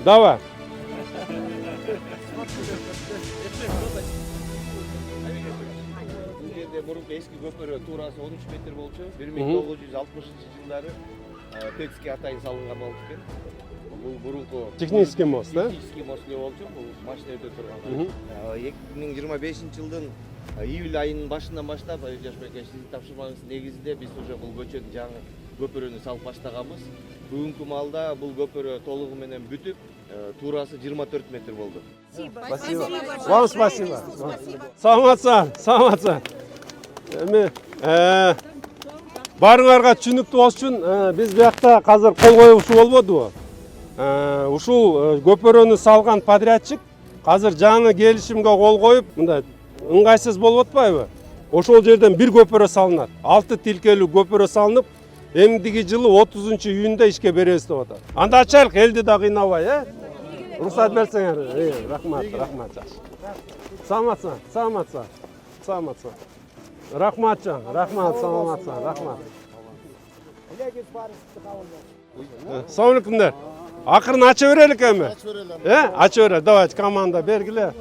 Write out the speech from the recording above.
Давай. Бұл жерде бұрынғы ескі көпірі турасы 13 метр болчу. 1960-жылдары Петский атайын салынған болуп экен. Бұл бұрынғы Технический мост, да? Технический мост не болчу. Бұл машина өтө турган. 2025 жылдын июль айынын башынан баштап Жашпай ака сиздин тапшырмаңыздын негизинде биз уже бул көчөнүн жаңы көпүрөнү салып баштаганбыз. Бүгүнкү маалда бул көпүрө толугу менен бүтүп, турасы 24 метр болду. Спасибо. Вам спасибо. Саламатсыздар. Эми барыңарга түшүнүктүү болуш үчүн биз биякта азыр кол коюлушу болбодубу? Ушул көпүрөнү салган подрядчик азыр жаңы келишимге кол коюп, мындай ыңгайсыз болуп атпайбы? Ошол жерден бир көпүрө салынат. 6 тилкелүү көпүрө салынып, эмдиги жылы 30-июнда ишке беребиз деп атат. Анда ачайлык, элди да кыйнабай, Рұқсат берсеңер. Рахмат. Саламатсың. Рахматжан. Рахмат. Салам алейкумдар. Акырын ача берелик эми. Ача берели. Давайте команда бергиле.